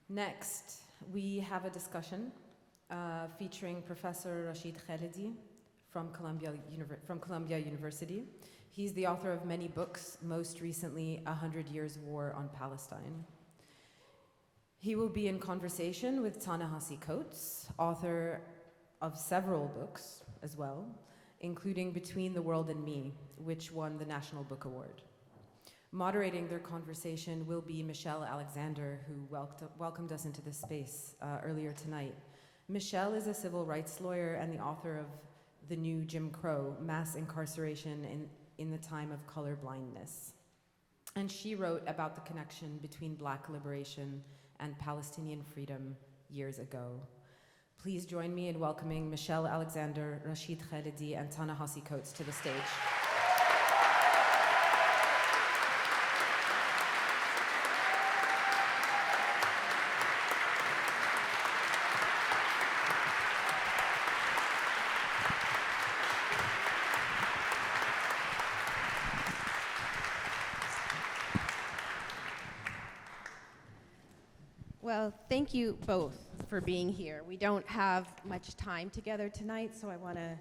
Next, we have a discussion featuring Professor Rashid Khalidi from Columbia University. He's the author of many books, most recently, 100 Years' War on Palestine. He will be in conversation with Ta-Nehisi Coates, author of several books as well, including Between the World and Me, which won the National Book Award. Moderating their conversation will be Michelle Alexander, who welcomed us into this space earlier tonight. Michelle is a civil rights lawyer and the author of The New Jim Crow, Mass Incarceration in the Time of Colorblindness. And she wrote about the connection between Black liberation and Palestinian freedom years ago. Please join me in welcoming Michelle Alexander, Rashid Khalidi, and Ta-Nehisi Coates to the stage. Well, thank you both for being here. We don't have much time together tonight, so I want to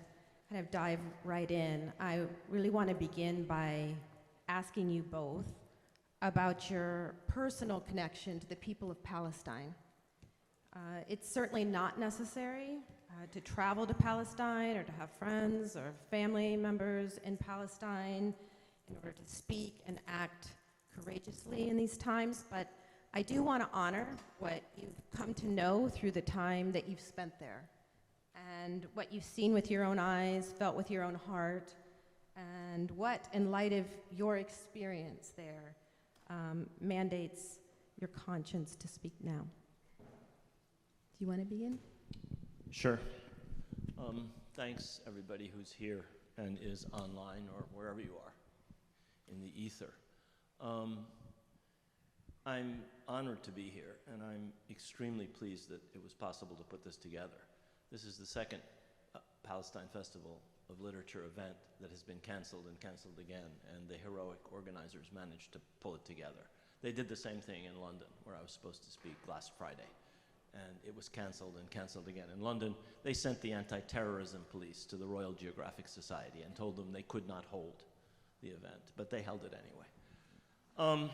kind of dive right in. I really want to begin by asking you both about your personal connection to the people of Palestine. It's certainly not necessary to travel to Palestine or to have friends or family members in Palestine in order to speak and act courageously in these times, but I do want to honor what you've come to know through the time that you've spent there and what you've seen with your own eyes, felt with your own heart, and what, in light of your experience there, mandates your conscience to speak now. Do you want to begin? Sure. Thanks, everybody who's here and is online or wherever you are in the ether. I'm honored to be here, and I'm extremely pleased that it was possible to put this together. This is the second Palestine Festival of Literature event that has been canceled and canceled again, and the heroic organizers managed to pull it together. They did the same thing in London, where I was supposed to speak last Friday, and it was canceled and canceled again. In London, they sent the anti-terrorism police to the Royal Geographic Society and told them they could not hold the event, but they held it anyway.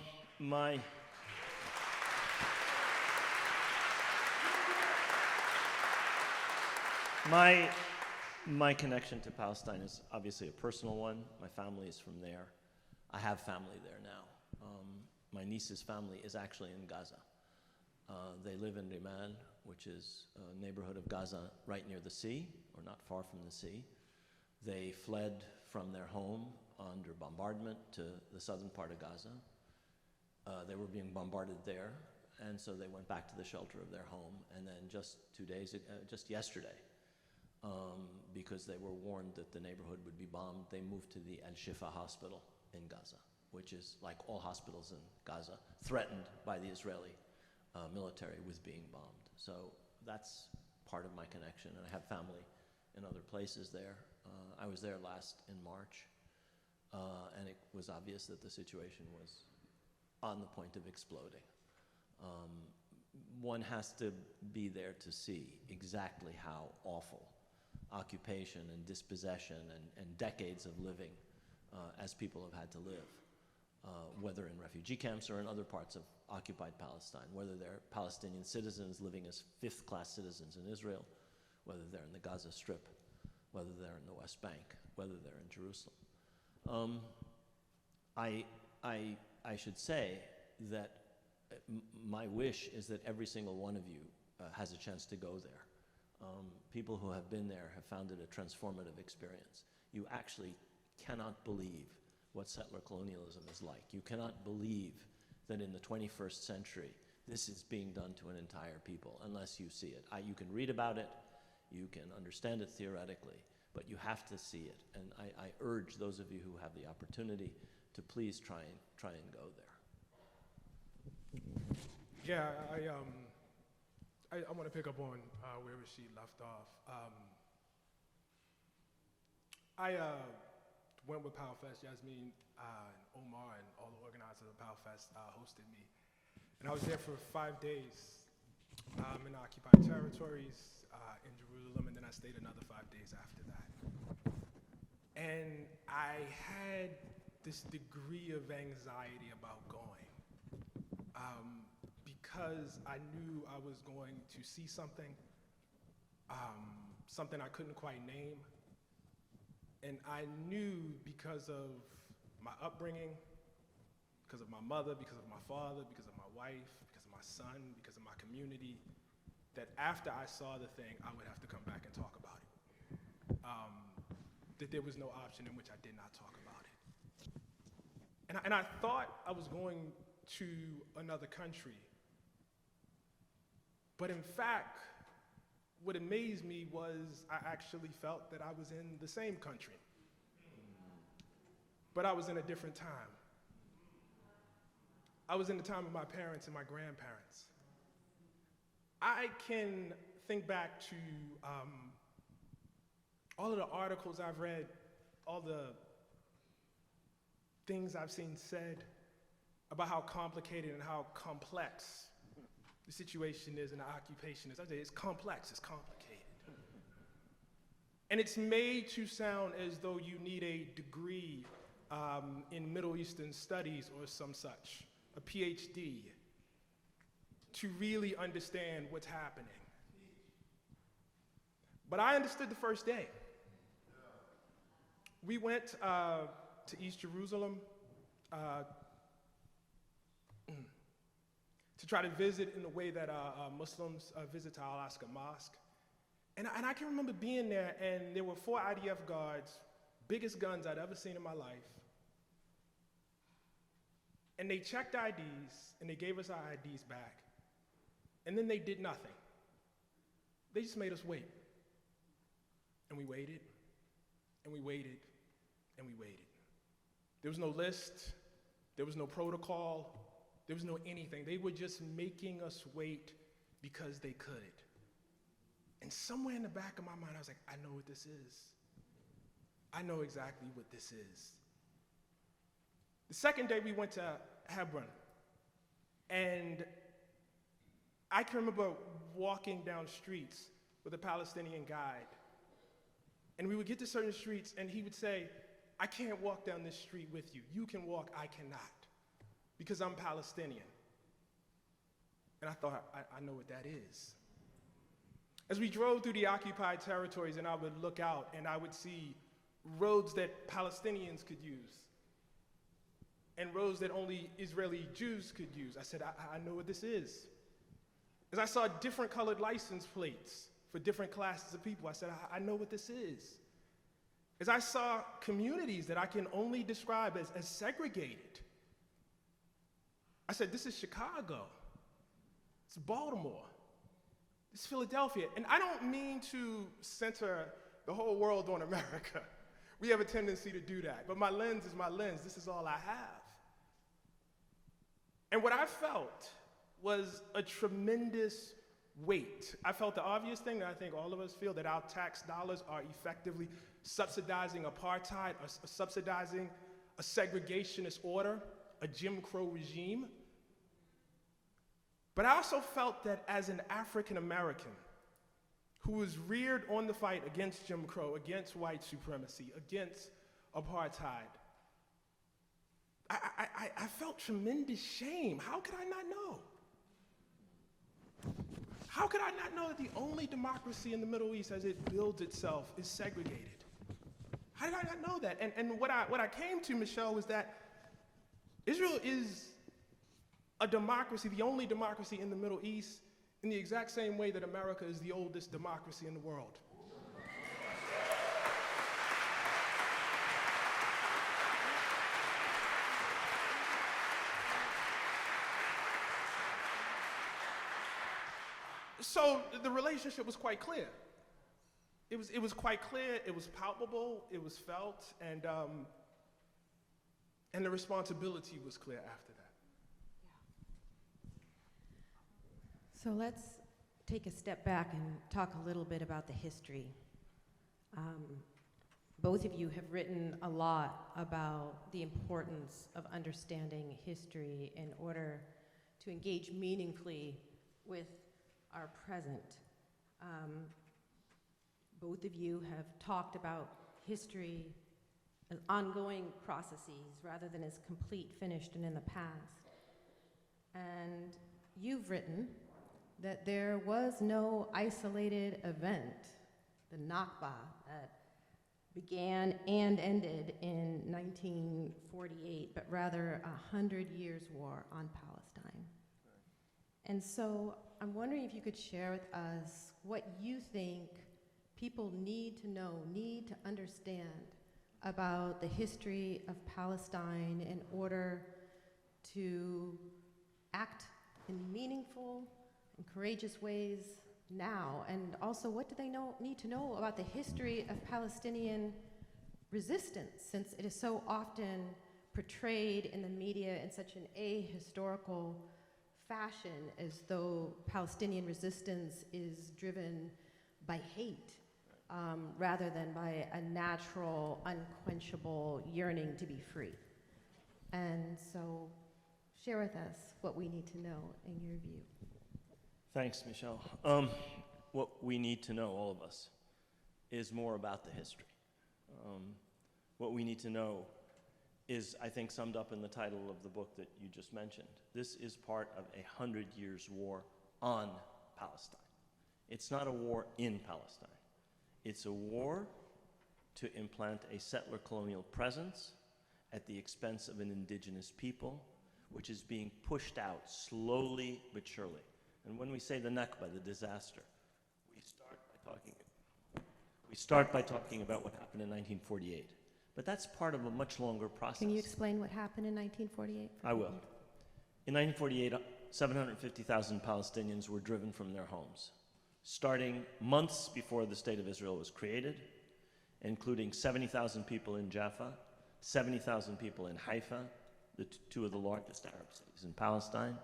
My connection to Palestine is obviously a personal one. My family is from there. I have family there now. My niece's family is actually in Gaza. They live in Rimal, which is a neighborhood of Gaza right near the sea, or not far from the sea. They fled from their home under bombardment to the southern part of Gaza. They were being bombarded there, and so they went back to the shelter of their home. And then just yesterday, because they were warned that the neighborhood would be bombed, they moved to the Al-Shifa hospital in Gaza, which is, like all hospitals in Gaza, threatened by the Israeli military with being bombed. So that's part of my connection, and I have family in other places there. I was there last in March, and it was obvious that the situation was on the point of exploding. One has to be there to see exactly how awful occupation and dispossession and decades of living as people have had to live, whether in refugee camps or in other parts of occupied Palestine, whether they're Palestinian citizens living as fifth-class citizens in Israel, whether they're in the Gaza Strip, whether they're in the West Bank, whether they're in Jerusalem. I should say that my wish is that every single one of you has a chance to go there. People who have been there have found it a transformative experience. You actually cannot believe what settler colonialism is like. You cannot believe that in the 21st century this is being done to an entire people unless you see it. You can read about it, you can understand it theoretically, but you have to see it. And I urge those of you who have the opportunity to please try and go there. Yeah, I want to pick up on where Rashid left off. I went with PalFest. Yasmin and Omar and all the organizers of PalFest hosted me. And I was there for 5 days. in occupied territories in Jerusalem, and then I stayed another 5 days after that. And I had this degree of anxiety about going because I knew I was going to see something, something I couldn't quite name. And I knew because of my upbringing, because of my mother, because of my father, because of my wife, because of my son, because of my community, that after I saw the thing, I would have to come back and talk about it. That there was no option in which I did not talk about it. And I thought I was going to another country. But in fact, what amazed me was I actually felt that I was in the same country. But I was in a different time. I was in the time of my parents and my grandparents. I can think back to all of the articles I've read, all the things I've seen said about how complicated and how complex the situation is and the occupation is. I say it's complex, it's complicated. And it's made to sound as though you need a degree in Middle Eastern studies or some such, a PhD, to really understand what's happening. But I understood the first day. We went to East Jerusalem to try to visit in the way that Muslims visit to Al-Aqsa Mosque. And I can remember being there, and there were 4 IDF guards, biggest guns I'd ever seen in my life. And they checked IDs, and they gave us our IDs back. And then they did nothing. They just made us wait. And we waited, and we waited, and we waited. There was no list, there was no protocol, there was no anything. They were just making us wait because they could. And somewhere in the back of my mind, I was like, I know what this is. I know exactly what this is. The second day we went to Hebron, and I can remember walking down streets with a Palestinian guide. And we would get to certain streets, and he would say, I can't walk down this street with you. You can walk, I cannot, because I'm Palestinian. And I thought, I know what that is. As we drove through the occupied territories, and I would look out, and I would see roads that Palestinians could use, and roads that only Israeli Jews could use. I said, I know what this is. As I saw different colored license plates for different classes of people, I said, I know what this is. As I saw communities that I can only describe as segregated, I said, this is Chicago, it's Baltimore, it's Philadelphia. And I don't mean to center the whole world on America. We have a tendency to do that, but my lens is my lens. This is all I have. And what I felt was a tremendous weight. I felt the obvious thing that I think all of us feel, that our tax dollars are effectively subsidizing apartheid, or subsidizing a segregationist order, a Jim Crow regime. But I also felt that as an African American who was reared on the fight against Jim Crow, against white supremacy, against apartheid, I felt tremendous shame. How could I not know? How could I not know that the only democracy in the Middle East as it builds itself is segregated? How did I not know that? And what I came to, Michelle, was that Israel is a democracy, the only democracy in the Middle East, in the exact same way that America is the oldest democracy in the world. So the relationship was quite clear. It was quite clear, it was palpable, it was felt, and the responsibility was clear after that. So let's take a step back and talk a little bit about the history. Both of you have written a lot about the importance of understanding history in order to engage meaningfully with are present. Both of you have talked about history as ongoing processes rather than as complete, finished, and in the past. And you've written that there was no isolated event, the Nakba, that began and ended in 1948, but rather 100 years war on Palestine. And so I'm wondering if you could share with us what you think people need to know, need to understand about the history of Palestine in order to act in meaningful and courageous ways now, and also what do they need to know about the history of Palestinian resistance, since it is so often portrayed in the media in such an ahistorical fashion, as though Palestinian resistance is driven by hate rather than by a natural, unquenchable yearning to be free. And so share with us what we need to know in your view. Thanks, Michelle. What we need to know, all of us, is more about the history. What we need to know is, I think, summed up in the title of the book that you just mentioned. This is part of a 100 years war on Palestine. It's not a war in Palestine. It's a war to implant a settler colonial presence at the expense of an indigenous people, which is being pushed out slowly but surely. And when we say the Nakba, the disaster, we start by talking about what happened in 1948. But that's part of a much longer process. Can you explain what happened in 1948? I will. In 1948, 750,000 Palestinians were driven from their homes, starting months before the State of Israel was created, including 70,000 people in Jaffa, 70,000 people in Haifa, two of the largest Arab cities in Palestine,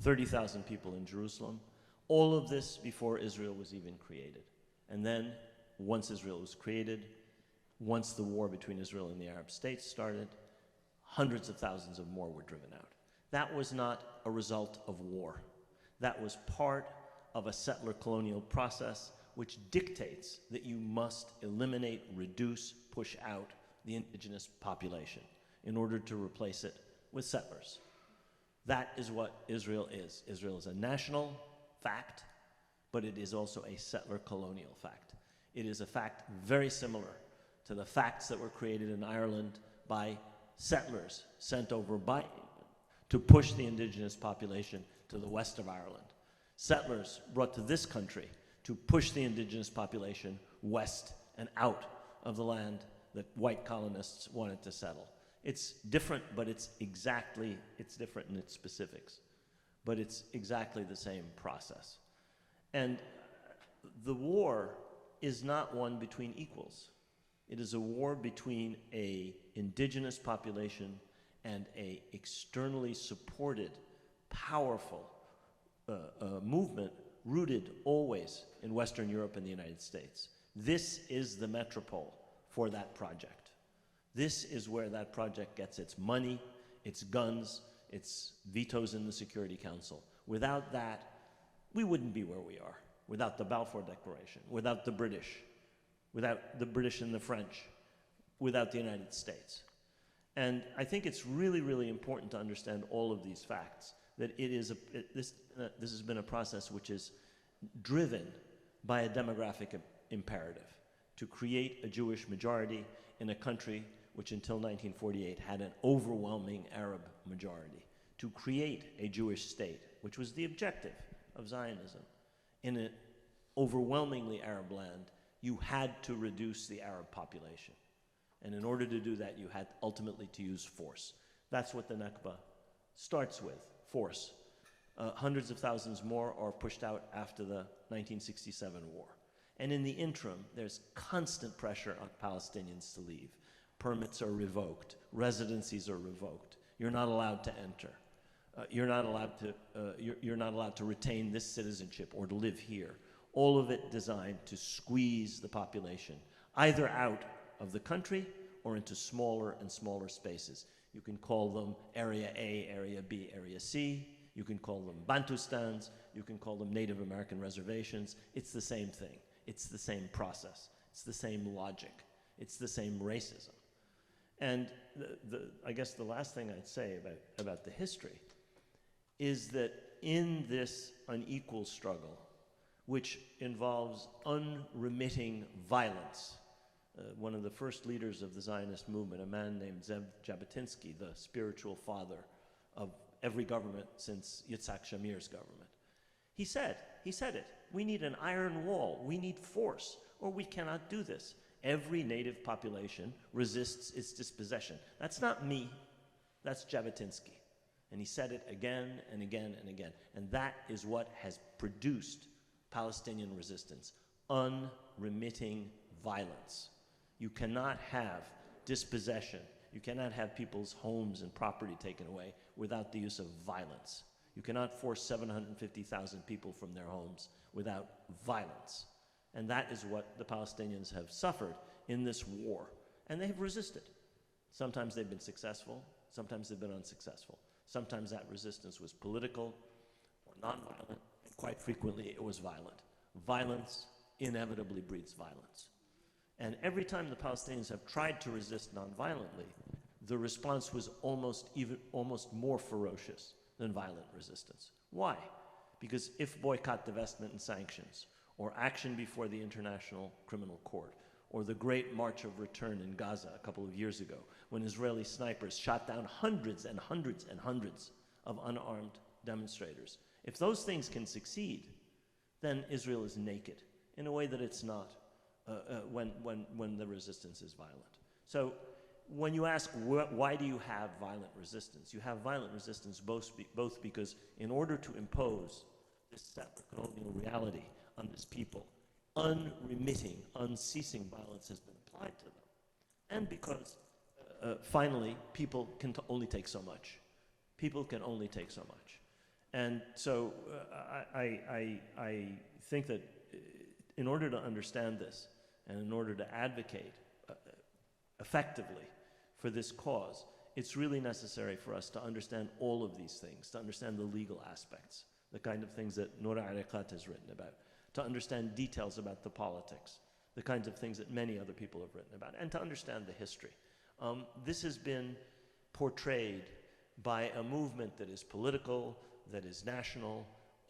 30,000 people in Jerusalem, all of this before Israel was even created. And then, once Israel was created, once the war between Israel and the Arab states started, hundreds of thousands of more were driven out. That was not a result of war. That was part of a settler colonial process which dictates that you must eliminate, reduce, push out the indigenous population in order to replace it with settlers. That is what Israel is. Israel is a national fact, but it is also a settler colonial fact. It is a fact very similar to the facts that were created in Ireland by settlers sent over by England to push the indigenous population to the west of Ireland. Settlers brought to this country to push the indigenous population west and out of the land that white colonists wanted to settle. It's different, but it's different in its specifics, but it's exactly the same process. And the war is not one between equals. It is a war between an indigenous population and an externally supported, powerful movement rooted always in Western Europe and the United States. This is the metropole for that project. This is where that project gets its money, its guns, its vetoes in the Security Council. Without that, we wouldn't be where we are. Without the Balfour Declaration, without the British and the French, without the United States. And I think it's really, really important to understand all of these facts, that this has been a process which is driven by a demographic imperative to create a Jewish majority in a country which until 1948 had an overwhelming Arab majority, to create a Jewish state, which was the objective of Zionism. In an overwhelmingly Arab land, you had to reduce the Arab population. And in order to do that, you had ultimately to use force. That's what the Nakba starts with, force. Hundreds of thousands more are pushed out after the 1967 war. And in the interim, there's constant pressure on Palestinians to leave. Permits are revoked. Residencies are revoked. You're not allowed to enter. You're not allowed to retain this citizenship or to live here. All of it designed to squeeze the population, either out of the country or into smaller and smaller spaces. You can call them Area A, Area B, Area C. You can call them Bantustans. you can call them Native American reservations. It's the same thing. It's the same process. It's the same logic. It's the same racism. And I guess the last thing I'd say about the history is that in this unequal struggle, which involves unremitting violence, one of the first leaders of the Zionist movement, a man named Zev Jabotinsky, the spiritual father of every government since Yitzhak Shamir's government, he said it, we need an iron wall, we need force, or we cannot do this. Every native population resists its dispossession. That's not me, that's Jabotinsky. And he said it again and again and again. And that is what has produced Palestinian resistance, unremitting violence. You cannot have dispossession. You cannot have people's homes and property taken away without the use of violence. You cannot force 750,000 people from their homes without violence. And that is what the Palestinians have suffered in this war. And they have resisted. Sometimes they've been successful, sometimes they've been unsuccessful. Sometimes that resistance was political or nonviolent, and quite frequently it was violent. Violence inevitably breeds violence. And every time the Palestinians have tried to resist nonviolently, the response was almost more ferocious than violent resistance. Why? Because if boycott, divestment, and sanctions, or action before the International Criminal Court, or the Great March of Return in Gaza a couple of years ago, when Israeli snipers shot down hundreds and hundreds and hundreds of unarmed demonstrators, if those things can succeed, then Israel is naked in a way that it's not when the resistance is violent. So when you ask why do you have violent resistance, you have violent resistance both because in order to impose this separate colonial reality on this people, unremitting, unceasing violence has been applied to them. And because, finally, people can only take so much. People can only take so much. And so I think that in order to understand this, and in order to advocate effectively for this cause, it's really necessary for us to understand all of these things, to understand the legal aspects, the kind of things that Noura Erakat has written about, to understand details about the politics, the kinds of things that many other people have written about, and to understand the history. This has been portrayed by a movement that is political, that is national.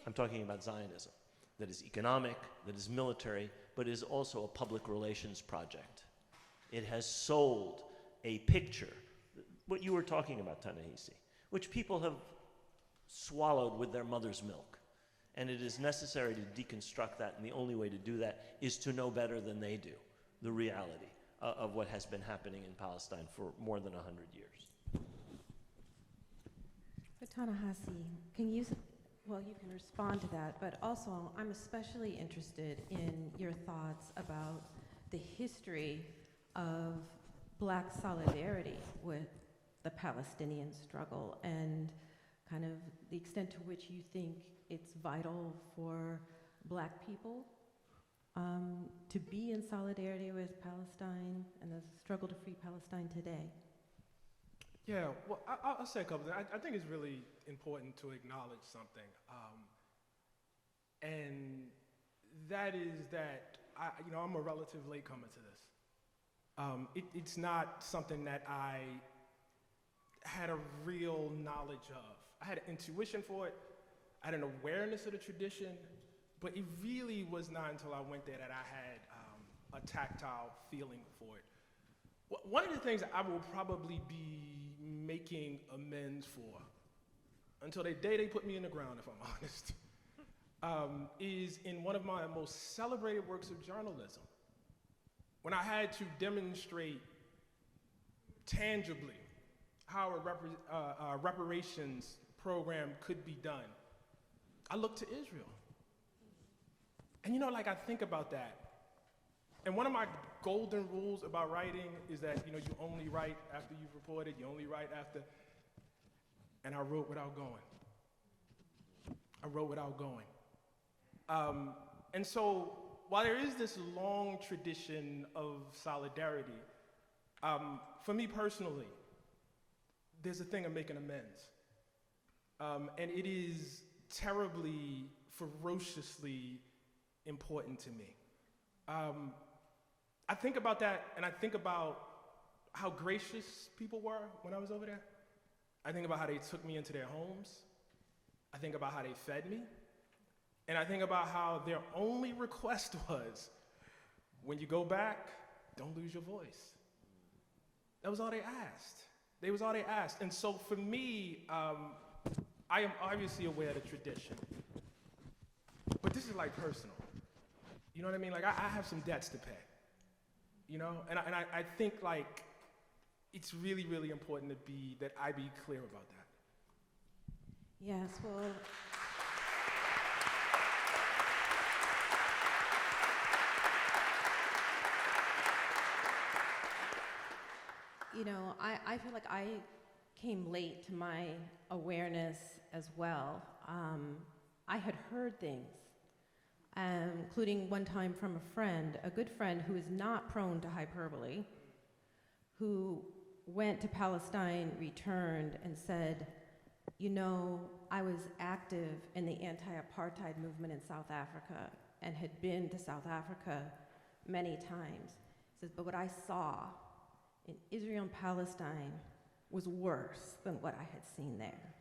I'm talking about Zionism, that is economic, that is military, but is also a public relations project. It has sold a picture, what you were talking about, Ta-Nehisi, which people have swallowed with their mother's milk. And it is necessary to deconstruct that, and the only way to do that is to know better than they do the reality of what has been happening in Palestine for more than 100 years. Ta-Nehisi, you can respond to that, but also I'm especially interested in your thoughts about the history of Black solidarity with the Palestinian struggle and kind of the extent to which you think it's vital for Black people to be in solidarity with Palestine and the struggle to free Palestine today. Yeah, well, I'll say a couple things. I think it's really important to acknowledge something, and that is that I'm a relative latecomer to this. It's not something that I had a real knowledge of. I had an intuition for it. I had an awareness of the tradition, but it really was not until I went there that I had a tactile feeling for it. One of the things I will probably be making amends for, until the day they put me in the ground, if I'm honest, is in one of my most celebrated works of journalism, when I had to demonstrate tangibly how a reparations program could be done. I looked to Israel. And I think about that. And one of my golden rules about writing is that, you only write after you've reported, you only write after, and I wrote without going. And so while there is this long tradition of solidarity, for me personally, there's a thing of making amends. And it is terribly ferociously important to me. I think about that, and I think about how gracious people were when I was over there. I think about how they took me into their homes. I think about how they fed me. And I think about how their only request was, when you go back, don't lose your voice. That was all they asked. That was all they asked. And so for me, I am obviously aware of the tradition, but this is like personal. You know what I mean? Like I have some debts to pay, you know? And I think like it's really, really important that I be clear about that. Yes, well, you know, I feel like I came late to my awareness as well. I had heard things, including one time from a friend, a good friend who is not prone to hyperbole, who went to Palestine, returned, and said, you know, I was active in the anti-apartheid movement in South Africa and had been to South Africa many times. He says, but what I saw in Israel and Palestine was worse than what I had seen there.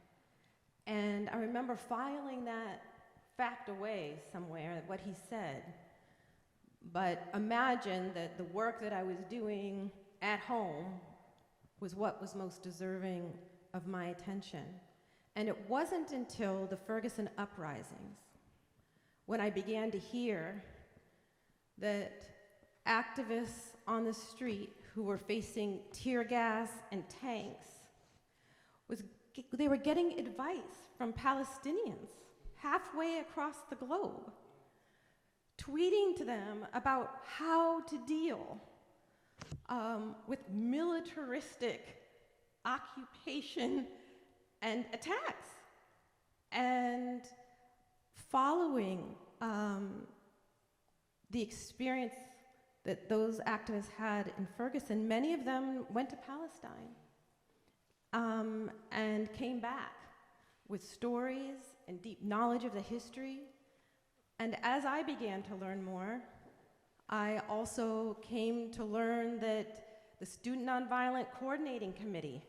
And I remember filing that fact away somewhere, what he said. But imagine that the work that I was doing at home was what was most deserving of my attention. And it wasn't until the Ferguson uprisings when I began to hear that activists on the street who were facing tear gas and tanks, they were getting advice from Palestinians halfway across the globe, tweeting to them about how to deal with militaristic occupation and attacks, and following the experience that those activists had in Ferguson. Many of them went to Palestine and came back with stories and deep knowledge of the history. And as I began to learn more, I also came to learn that the Student Nonviolent Coordinating Committee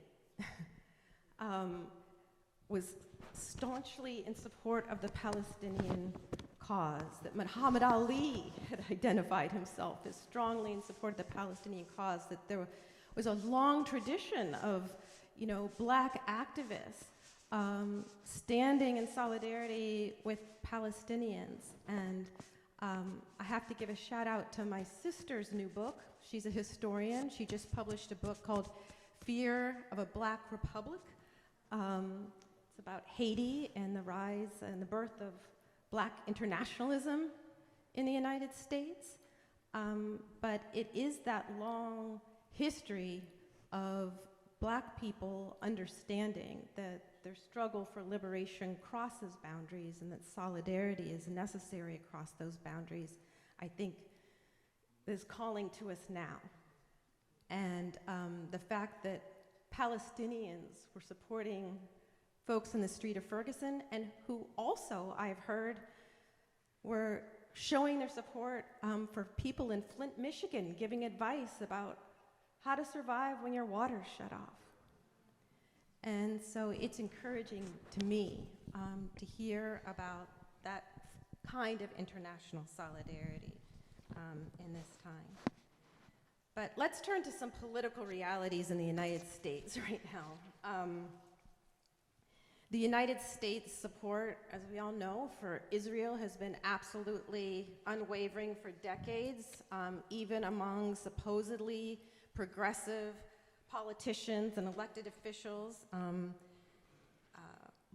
was staunchly in support of the Palestinian cause, that Muhammad Ali had identified himself as strongly in support of the Palestinian cause, that there was a long tradition of, you know, Black activists standing in solidarity with Palestinians. And I have to give a shout out to my sister's new book. She's a historian. She just published a book called Fear of a Black Republic. It's about Haiti and the rise and the birth of Black internationalism in the United States. But it is that long history of Black people understanding that their struggle for liberation crosses boundaries and that solidarity is necessary across those boundaries, I think is calling to us now. And the fact that Palestinians were supporting folks in the street of Ferguson, and who also, I've heard, were showing their support for people in Flint, Michigan, giving advice about how to survive when your water's shut off. And so it's encouraging to me to hear about that kind of international solidarity in this time. But let's turn to some political realities in the United States right now. The United States' support, as we all know, for Israel has been absolutely unwavering for decades, even among supposedly progressive politicians and elected officials.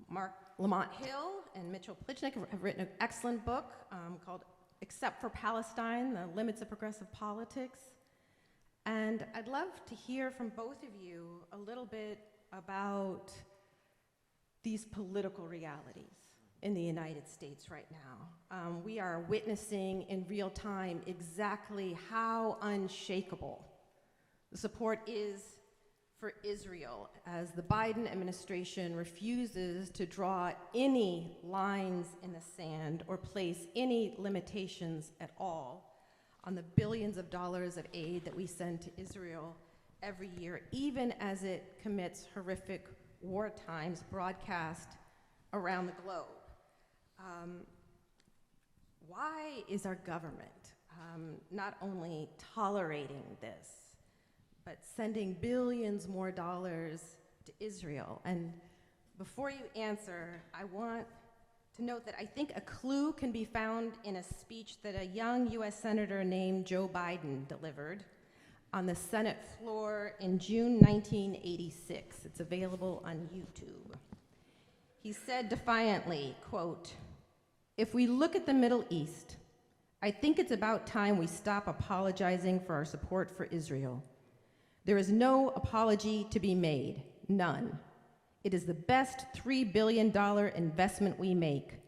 Mark Lamont Hill and Mitchell Plichnik have written an excellent book called Except for Palestine, The Limits of Progressive Politics. And I'd love to hear from both of you a little bit about these political realities in the United States right now. We are witnessing in real time exactly how unshakable the support is for Israel as the Biden administration refuses to draw any lines in the sand or place any limitations at all on the billions of dollars of aid that we send to Israel every year, even as it commits horrific war crimes broadcast around the globe. Why is our government not only tolerating this, but sending billions more dollars to Israel? And before you answer, I want to note that I think a clue can be found in a speech that a young US Senator named Joe Biden delivered on the Senate floor in June 1986. It's available on YouTube. He said defiantly, quote, "If we look at the Middle East, I think it's about time we stop apologizing for our support for Israel. There is no apology to be made, none. It is the best $3 billion investment we make.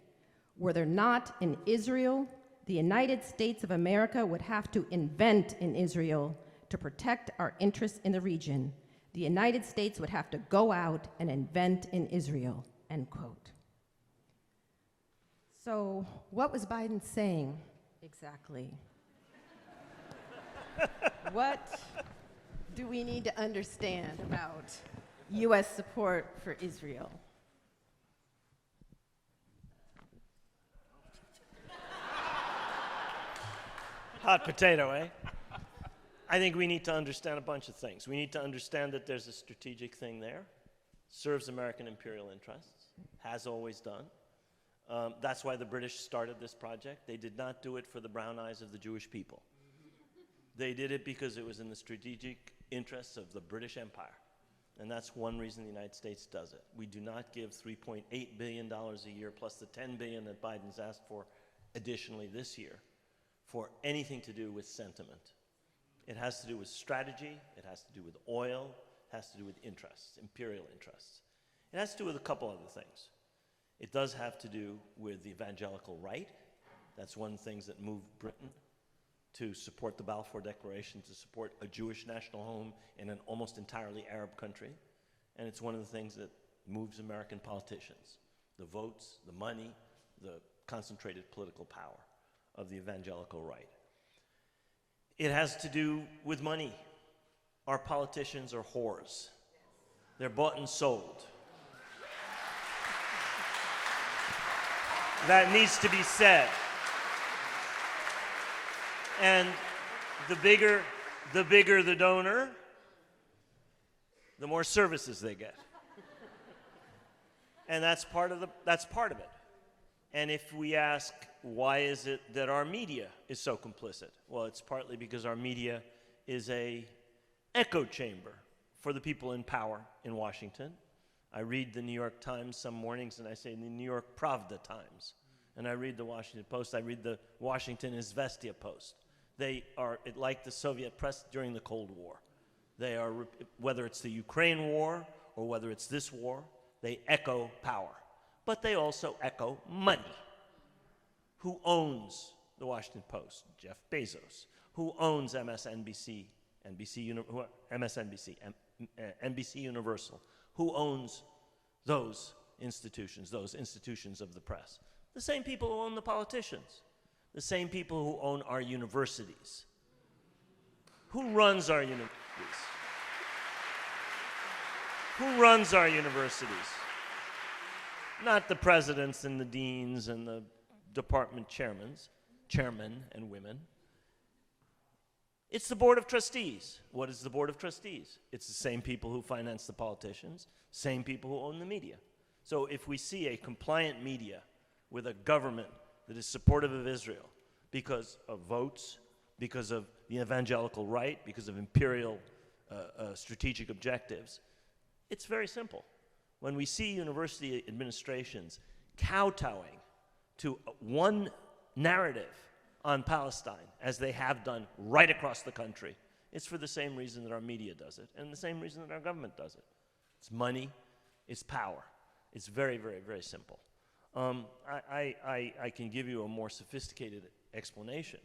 Were there not in Israel, the United States of America would have to invent in Israel to protect our interests in the region. The United States would have to go out and invent in Israel," end quote. So what was Biden saying exactly? What do we need to understand about US support for Israel? Hot potato, eh? I think we need to understand a bunch of things. We need to understand that there's a strategic thing there, serves American imperial interests, has always done. That's why the British started this project. They did not do it for the brown eyes of the Jewish people. They did it because it was in the strategic interests of the British Empire. And that's one reason the United States does it. We do not give $3.8 billion a year plus the $10 billion that Biden's asked for additionally this year for anything to do with sentiment. It has to do with strategy, it has to do with oil, it has to do with interests, imperial interests. It has to do with a couple other things. It does have to do with the evangelical right. That's one of the things that moved Britain to support the Balfour Declaration, to support a Jewish national home in an almost entirely Arab country. And it's one of the things that moves American politicians. The votes, the money, the concentrated political power of the evangelical right. It has to do with money. Our politicians are whores. They're bought and sold. That needs to be said. And the bigger the donor, the more services they get. And that's part of it. And if we ask, why is it that our media is so complicit? Well, it's partly because our media is an echo chamber for the people in power in Washington. I read the New York Times some mornings, and I say the New York Pravda Times. And I read the Washington Post. I read the Washington Izvestia Post. They are like the Soviet press during the Cold War. They are, whether it's the Ukraine war or whether it's this war, they echo power. But they also echo money. Who owns the Washington Post? Jeff Bezos. Who owns MSNBC, NBC Universal? Who owns those institutions of the press? The same people who own the politicians. The same people who own our universities. Who runs our universities? Who runs our universities? Not the presidents and the deans and the department chairmen and women. It's the Board of Trustees. What is the Board of Trustees? It's the same people who finance the politicians, same people who own the media. So if we see a compliant media with a government that is supportive of Israel because of votes, because of the evangelical right, because of imperial strategic objectives, it's very simple. When we see university administrations kowtowing to one narrative on Palestine, as they have done right across the country, it's for the same reason that our media does it, and the same reason that our government does it. It's money, it's power. It's very, very, very simple. I can give you a more sophisticated explanation,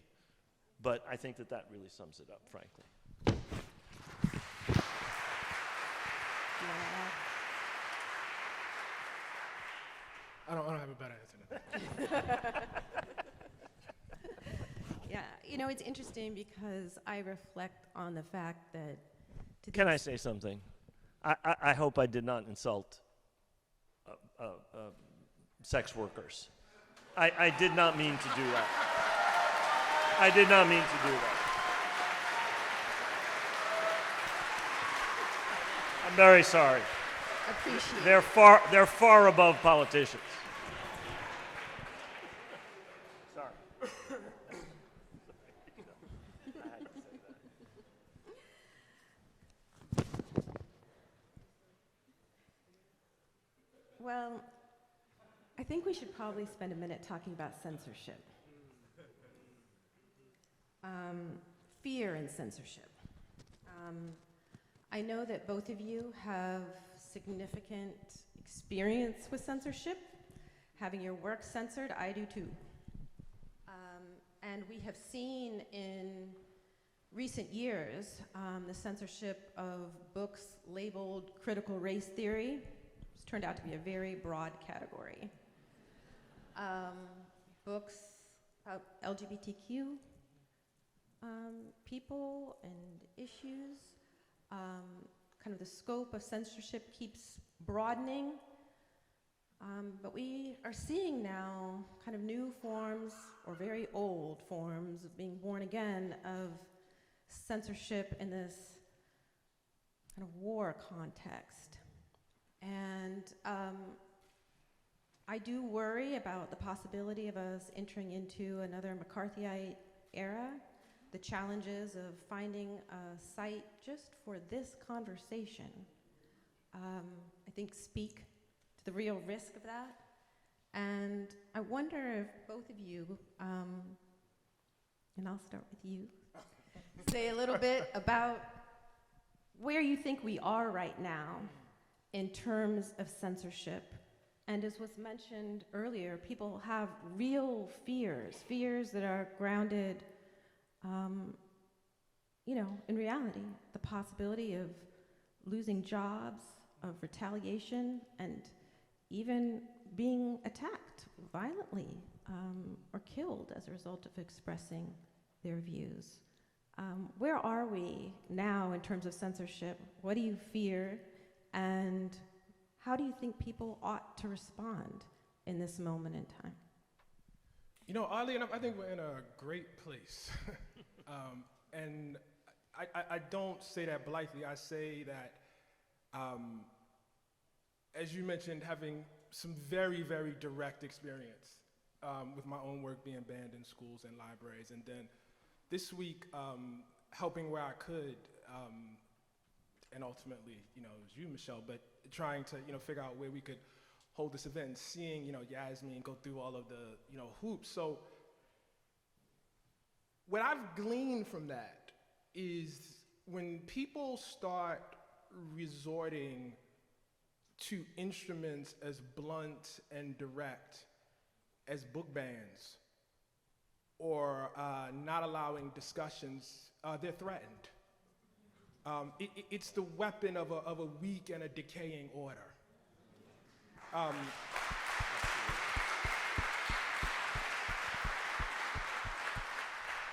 but I think that really sums it up, frankly. Do you want to add? I don't have a better answer than that. Yeah, you know, it's interesting because I reflect on the fact that. Can I say something? I hope I did not insult sex workers. I did not mean to do that. I did not mean to do that. I'm very sorry. Appreciate They're far above politicians. Sorry. Well, I think we should probably spend a minute talking about censorship. Fear and censorship. I know that both of you have significant experience with censorship, having your work censored. I do too. And we have seen in recent years the censorship of books labeled critical race theory. It's turned out to be a very broad category. Books about LGBTQ people and issues. Kind of the scope of censorship keeps broadening. But we are seeing now kind of new forms, or very old forms, of being born again of censorship in this kind of war context. And I do worry about the possibility of us entering into another McCarthyite era. The challenges of finding a site just for this conversation, I think, speak to the real risk of that. And I wonder if both of you, and I'll start with you, say a little bit about where you think we are right now in terms of censorship. And as was mentioned earlier, people have real fears that are grounded in reality, the possibility of losing jobs, of retaliation, and even being attacked violently or killed as a result of expressing their views. Where are we now in terms of censorship? What do you fear? And how do you think people ought to respond in this moment in time? You know, oddly enough, I think we're in a great place. And I don't say that blithely. I say that, as you mentioned, having some very, very direct experience with my own work being banned in schools and libraries. And then this week, helping where I could, and ultimately, it was you, Michelle, but trying to, figure out where we could hold this event and seeing, Yasmin go through all of the, hoops. So what I've gleaned from that is when people start resorting to instruments as blunt and direct as book bans or not allowing discussions, they're threatened. It's the weapon of a weak and a decaying order.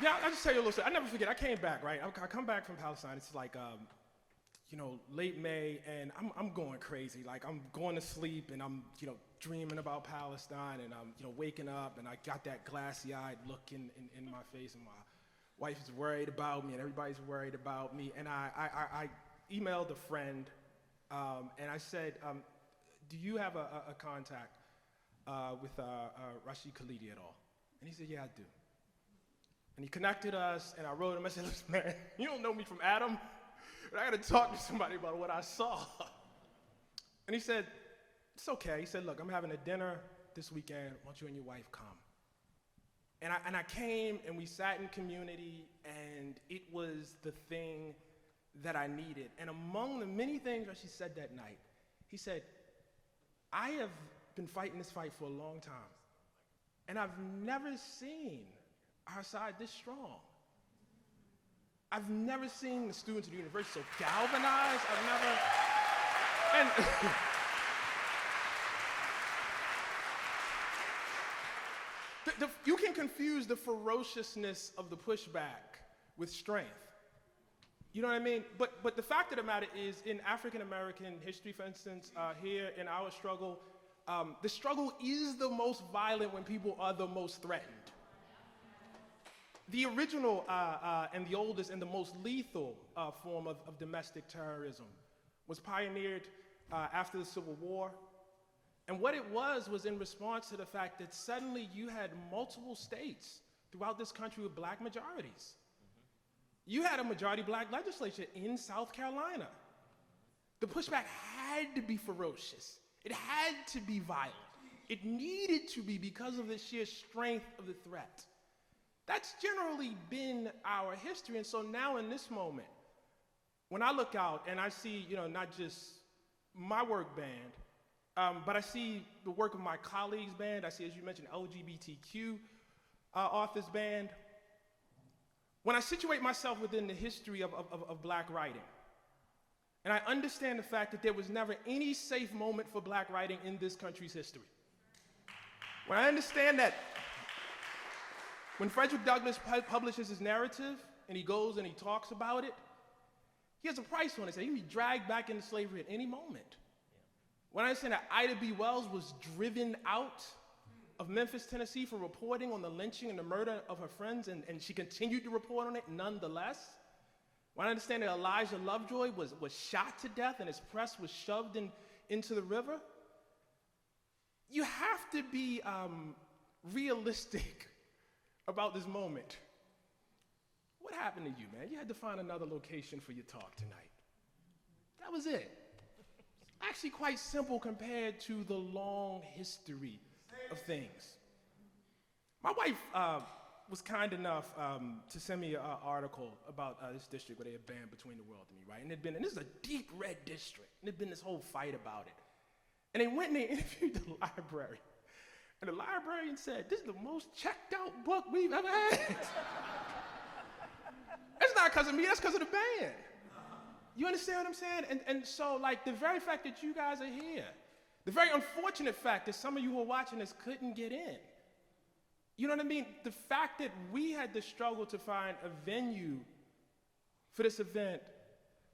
Yeah, I'll just tell you a little story. I never forget, I came back, right? I come back from Palestine, it's like, late May, and I'm going crazy. Like, I'm going to sleep, and I'm, dreaming about Palestine, and I'm, waking up, and I got that glassy-eyed look in my face, and my wife is worried about me, and everybody's worried about me, and I emailed a friend, and I said, do you have a contact with Rashid Khalidi at all? And he said, yeah, I do. And he connected us, and I wrote him, I said, listen, man, you don't know me from Adam, but I gotta talk to somebody about what I saw. And he said, it's okay. He said, look, I'm having a dinner this weekend, why don't you and your wife come? And I came, and we sat in community, and it was the thing that I needed. And among the many things that she said that night, he said, I have been fighting this fight for a long time, and I've never seen our side this strong. I've never seen the students of the university so galvanized. And you can confuse the ferociousness of the pushback with strength. You know what I mean? But the fact of the matter is, in African American history, for instance, here in our struggle, the struggle is the most violent when people are the most threatened. The original and the oldest and the most lethal form of domestic terrorism was pioneered after the Civil War. And what it was in response to the fact that suddenly you had multiple states throughout this country with black majorities. You had a majority black legislature in South Carolina. The pushback had to be ferocious. It had to be violent. It needed to be because of the sheer strength of the threat. That's generally been our history. And so now in this moment, when I look out and I see, not just my work band, but I see the work of my colleagues' band, I see, as you mentioned, LGBTQ authors' band. When I situate myself within the history of black writing, and I understand the fact that there was never any safe moment for black writing in this country's history. When I understand that when Frederick Douglass publishes his narrative, and he goes and he talks about it, he has a price on it. He can be dragged back into slavery at any moment. When I understand that Ida B. Wells was driven out of Memphis, Tennessee for reporting on the lynching and the murder of her friends, and she continued to report on it nonetheless. When I understand that Elijah Lovejoy was shot to death and his press was shoved into the river, you have to be realistic about this moment. What happened to you, man? You had to find another location for your talk tonight. That was it. Actually quite simple compared to the long history of things. My wife was kind enough to send me an article about this district where they had banned Between the World and Me, right? And this is a deep red district, and there'd been this whole fight about it. And they went and they interviewed the library. And the librarian said, "This is the most checked out book we've ever had." That's not because of me, that's because of the band. You understand what I'm saying? And so, like, the very fact that you guys are here, the very unfortunate fact that some of you who are watching this couldn't get in, you know what I mean? The fact that we had to struggle to find a venue for this event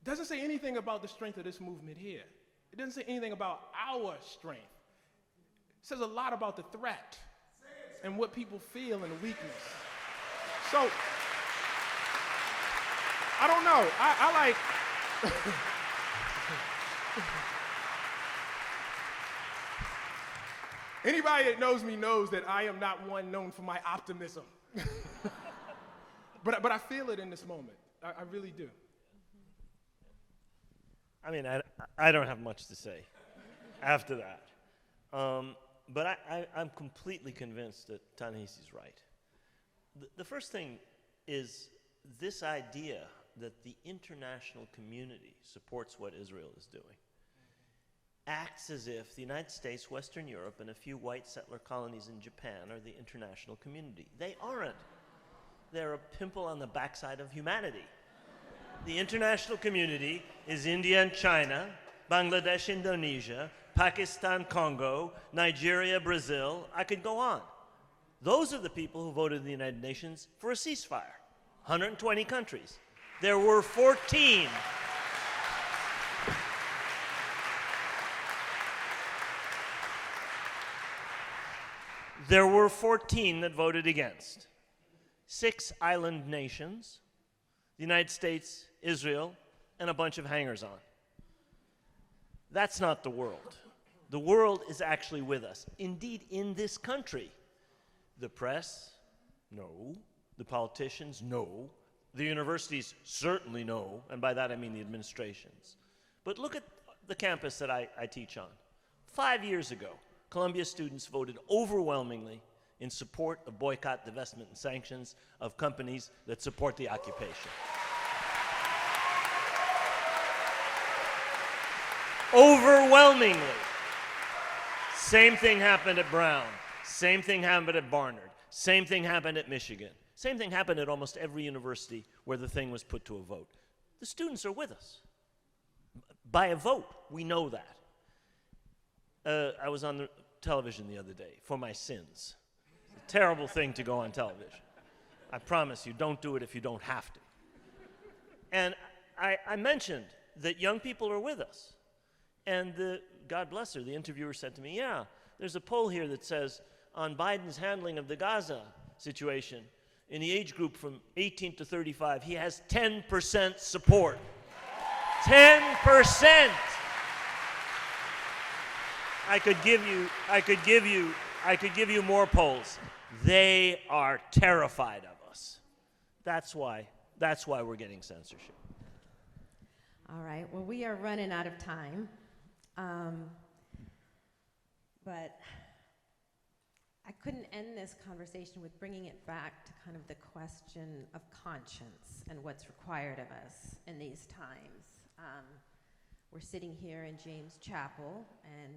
doesn't say anything about the strength of this movement here. It doesn't say anything about our strength. It says a lot about the threat and what people feel and the weakness. So, I don't know. I like... Anybody that knows me knows that I am not one known for my optimism. but I feel it in this moment. I really do. I mean, I don't have much to say after that. But I'm completely convinced that Ta-Nehisi's right. The first thing is this idea that the international community supports what Israel is doing acts as if the United States, Western Europe, and a few white settler colonies in Japan are the international community. They aren't. They're a pimple on the backside of humanity. The international community is India and China, Bangladesh, Indonesia, Pakistan, Congo, Nigeria, Brazil. I could go on. Those are the people who voted in the United Nations for a ceasefire. 120 countries. There were 14. There were 14 that voted against. 6 island nations, the United States, Israel, and a bunch of hangers-on. That's not the world. The world is actually with us. Indeed, in this country, the press, no. The politicians, no. The universities, certainly no. And by that I mean the administrations. But look at the campus that I teach on. 5 years ago, Columbia students voted overwhelmingly in support of boycott, divestment, and sanctions of companies that support the occupation. Overwhelmingly. Same thing happened at Brown. Same thing happened at Barnard. Same thing happened at Michigan. Same thing happened at almost every university where the thing was put to a vote. The students are with us. by a vote. We know that. I was on the television the other day for my sins. It's a terrible thing to go on television. I promise you, don't do it if you don't have to. And I mentioned that young people are with us. And God bless her, the interviewer said to me, yeah, there's a poll here that says on Biden's handling of the Gaza situation, in the age group from 18 to 35, he has 10% support. 10%! I could give you more polls. They are terrified of us. That's why we're getting censorship. All right, well, we are running out of time. But I couldn't end this conversation with bringing it back to kind of the question of conscience and what's required of us in these times. We're sitting here in James Chapel, and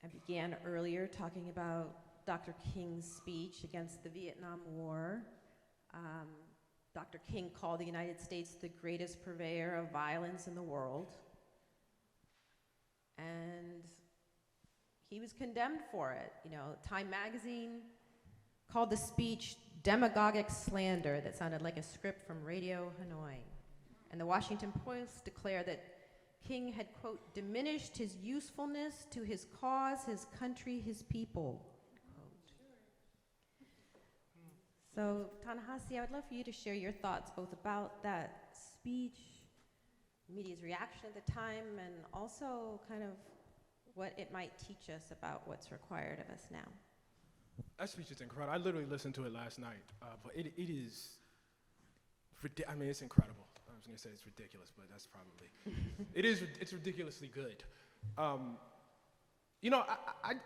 I began earlier talking about Dr. King's speech against the Vietnam War. Dr. King called the United States the greatest purveyor of violence in the world. And he was condemned for it. You know, Time magazine called the speech demagogic slander that sounded like a script from Radio Hanoi. And the Washington Post declared that King had, quote, diminished his usefulness to his cause, his country, his people, quote. So, Ta-Nehisi, I would love for you to share your thoughts both about that speech, media's reaction at the time, and also kind of what it might teach us about what's required of us now. That speech is incredible. I literally listened to it last night, but it is, I mean, it's incredible. I was going to say it's ridiculous, but that's probably, it's ridiculously good. You know,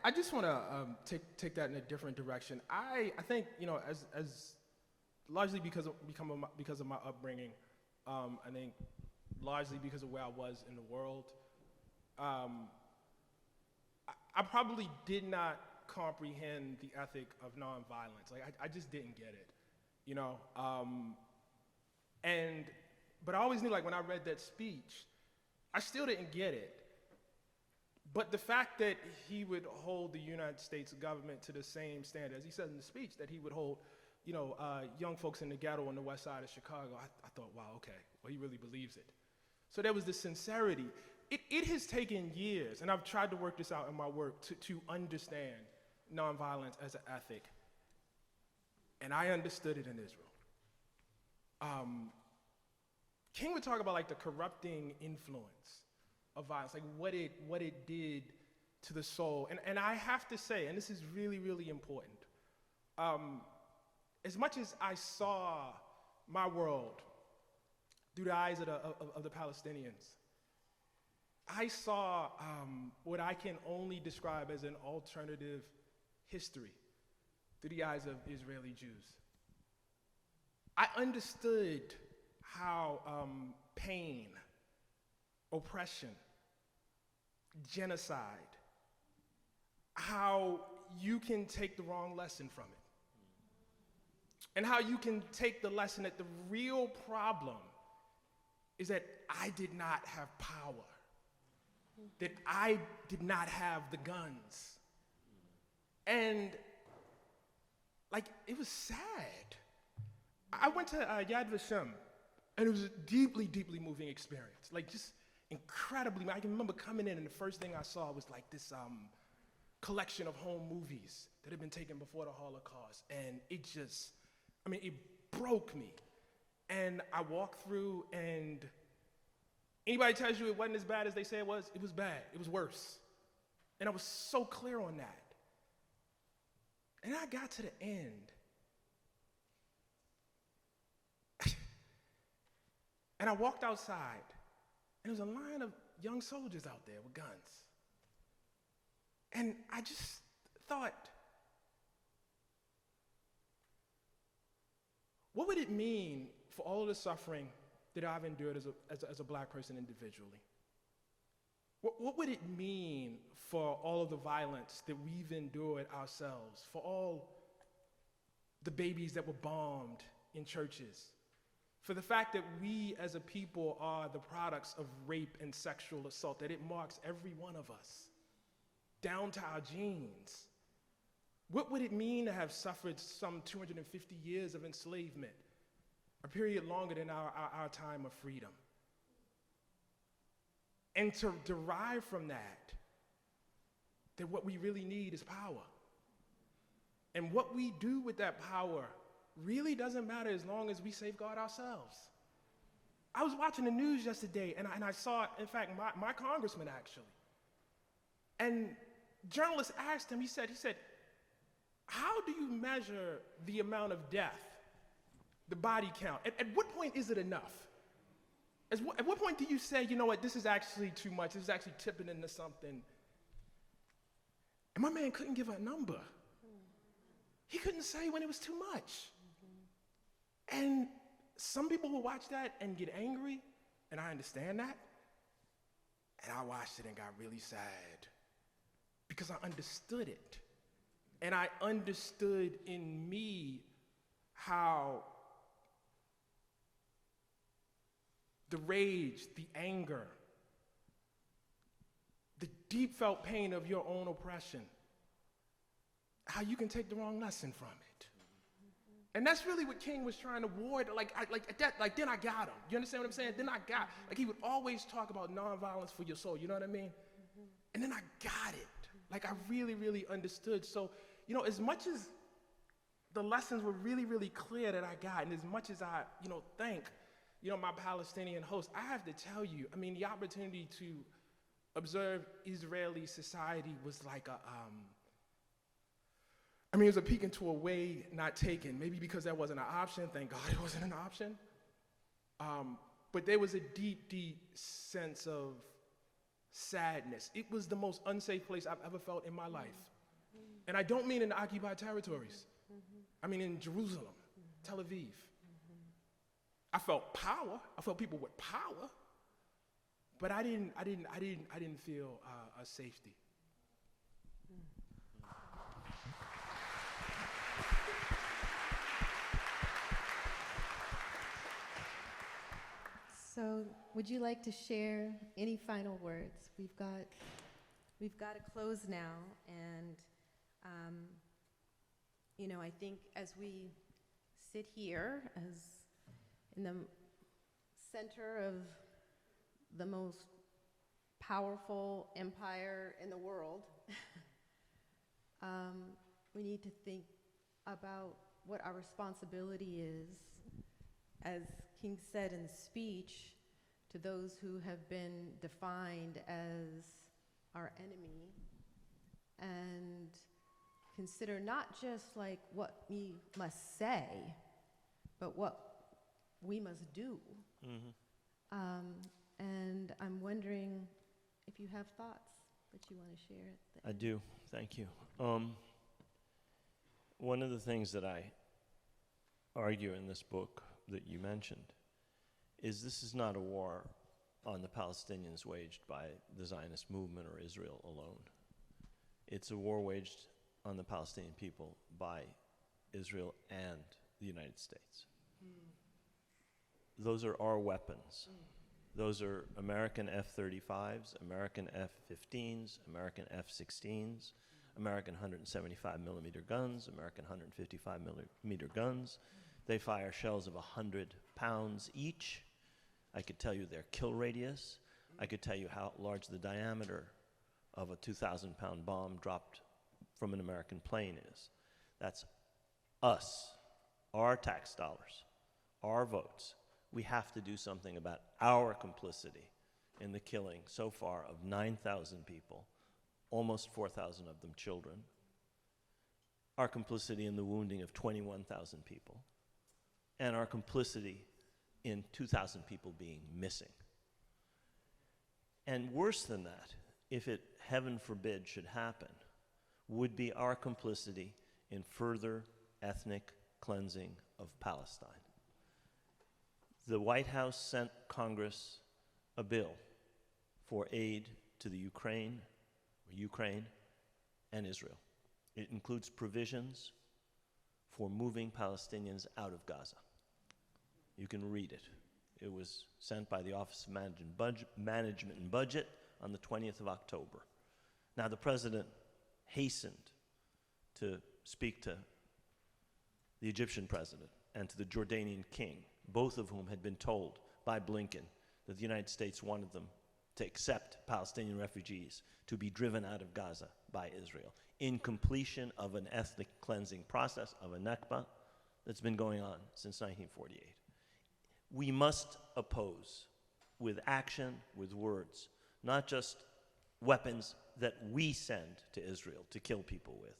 I just want to take that in a different direction. I think, you know, as largely because of my upbringing, I think largely because of where I was in the world, I probably did not comprehend the ethic of nonviolence. Like, I just didn't get it, you know? But I always knew, like, when I read that speech, I still didn't get it. But the fact that he would hold the United States government to the same standard, as he said in the speech, that he would hold, you know, young folks in the ghetto on the west side of Chicago, I thought, wow, okay, well, he really believes it. So there was this sincerity. It has taken years, and I've tried to work this out in my work, to understand nonviolence as an ethic. And I understood it in Israel. King would talk about, like, the corrupting influence of violence, like what it did to the soul. And I have to say, and this is really, really important, as much as I saw my world through the eyes of the Palestinians, I saw what I can only describe as an alternative history through the eyes of Israeli Jews. I understood how pain, oppression, genocide, how you can take the wrong lesson from it. And how you can take the lesson that the real problem is that I did not have power, that I did not have the guns. And, like, it was sad. I went to Yad Vashem, and it was a deeply, deeply moving experience. Like, just incredibly, I can remember coming in, and the first thing I saw was, like, this collection of home movies that had been taken before the Holocaust. And it just, I mean, it broke me. And I walked through, and anybody tells you it wasn't as bad as they say it was bad. It was worse. And I was so clear on that. And I got to the end. And I walked outside, and there was a line of young soldiers out there with guns. And I just thought, what would it mean for all of the suffering that I've endured as a black person individually? What would it mean for all of the violence that we've endured ourselves, for all the babies that were bombed in churches, for the fact that we as a people are the products of rape and sexual assault, that it marks every one of us, down to our genes. What would it mean to have suffered some 250 years of enslavement, a period longer than our time of freedom? And to derive from that what we really need is power. And what we do with that power really doesn't matter as long as we safeguard ourselves. I was watching the news yesterday, and I saw, in fact, my congressman actually. And journalists asked him, he said, how do you measure the amount of death, the body count? At what point is it enough? At what point do you say, you know what, this is actually too much, this is actually tipping into something? And my man couldn't give a number. He couldn't say when it was too much. And some people will watch that and get angry, and I understand that. And I watched it and got really sad because I understood it. And I understood in me how the rage, the anger, the deep felt pain of your own oppression, how you can take the wrong lesson from it. And that's really what King was trying to ward. Then I got him. You understand what I'm saying? Then I got, he would always talk about nonviolence for your soul. You know what I mean? And then I got it. I really, really understood. So, as much as the lessons were really, really clear that I got, and as much as I, thank, my Palestinian host, I have to tell you, the opportunity to observe Israeli society was it was a peek into a way not taken, maybe because that wasn't an option. Thank God it wasn't an option. But there was a deep, deep sense of sadness. It was the most unsafe place I've ever felt in my life. And I don't mean in the occupied territories. I mean in Jerusalem, Tel Aviv. I felt power. I felt people with power. But I didn't feel a safety. So, would you like to share any final words? We've got to close now, and I think as we sit here, as in the center of the most powerful empire in the world, we need to think about what our responsibility is, as King said in the speech, to those who have been defined as our enemy, and consider not just what we must say, but what we must do. And I'm wondering if you have thoughts that you want to share. I do, thank you. One of the things that I argue in this book that you mentioned is this is not a war on the Palestinians waged by the Zionist movement or Israel alone. It's a war waged on the Palestinian people by Israel and the United States. Those are our weapons. Those are American F-35s, American F-15s, American F-16s, American 175 millimeter guns, American 155 millimeter guns. They fire shells of 100 pounds each. I could tell you their kill radius. I could tell you how large the diameter of a 2,000-pound bomb dropped from an American plane is. That's us, our tax dollars, our votes. We have to do something about our complicity in the killing so far of 9,000 people, almost 4,000 of them children, our complicity in the wounding of 21,000 people, and our complicity in 2,000 people being missing. And worse than that, if it, heaven forbid, should happen, would be our complicity in further ethnic cleansing of Palestine. The White House sent Congress a bill for aid to the Ukraine and Israel. It includes provisions for moving Palestinians out of Gaza. You can read it. It was sent by the Office of Management and Budget on the 20th of October. Now, the president hastened to speak to the Egyptian president and to the Jordanian king, both of whom had been told by Blinken that the United States wanted them to accept Palestinian refugees to be driven out of Gaza by Israel in completion of an ethnic cleansing process of a Nakba that's been going on since 1948. We must oppose with action, with words, not just weapons that we send to Israel to kill people with,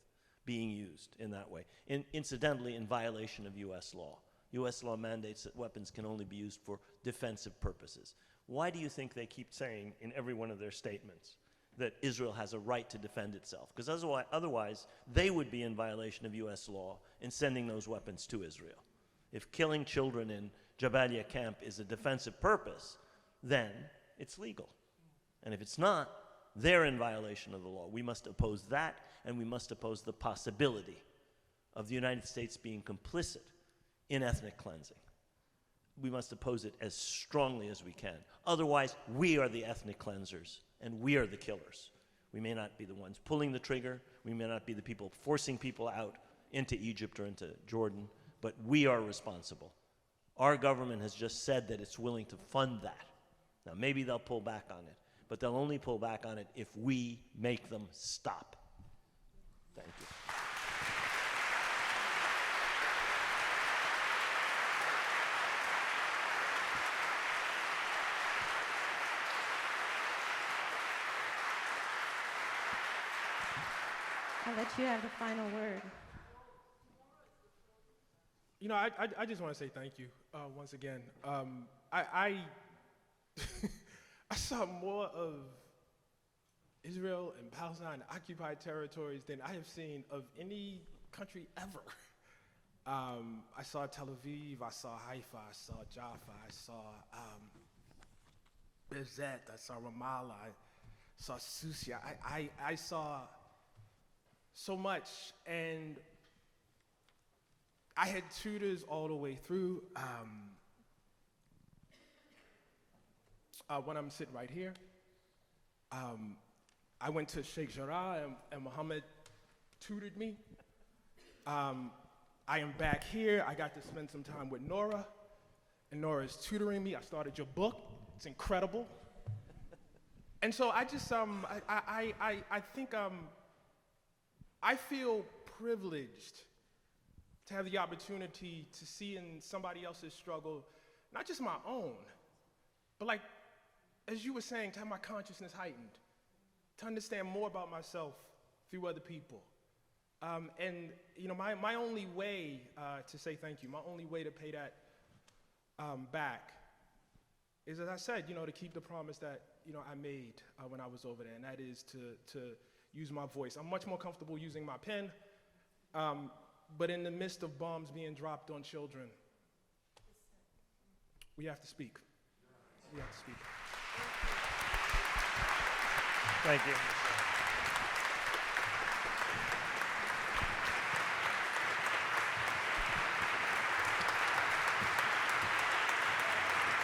being used in that way. Incidentally, in violation of U.S. law. U.S. law mandates that weapons can only be used for defensive purposes. Why do you think they keep saying in every one of their statements that Israel has a right to defend itself? Because otherwise, they would be in violation of U.S. law in sending those weapons to Israel. If killing children in Jabalia camp is a defensive purpose, then it's legal. And if it's not, they're in violation of the law. We must oppose that, and we must oppose the possibility of the United States being complicit in ethnic cleansing. We must oppose it as strongly as we can. Otherwise, we are the ethnic cleansers, and we are the killers. We may not be the ones pulling the trigger. We may not be the people forcing people out into Egypt or into Jordan, but we are responsible. Our government has just said that it's willing to fund that. Now, maybe they'll pull back on it, but they'll only pull back on it if we make them stop. Thank you. I'll let you have the final word. You know, I just want to say thank you once again. I saw more of Israel and Palestine occupied territories than I have seen of any country ever. I saw Tel Aviv, I saw Haifa, I saw Jaffa, I saw Bezet, I saw Ramallah, I saw Susia. I saw so much, and I had tutors all the way through. When I'm sitting right here, I went to Sheikh Jarrah, and Mohammed tutored me. I am back here. I got to spend some time with Noura, and Noura is tutoring me. I started your book. It's incredible. And so I just, I think I feel privileged to have the opportunity to see in somebody else's struggle, not just my own, but like, as you were saying, to have my consciousness heightened, to understand more about myself through other people. And you know, my only way to say thank you, my only way to pay that back is, as I said, you know, to keep the promise that, you know, I made when I was over there, and that is to use my voice. I'm much more comfortable using my pen, but in the midst of bombs being dropped on children, we have to speak. We have to speak. Thank you.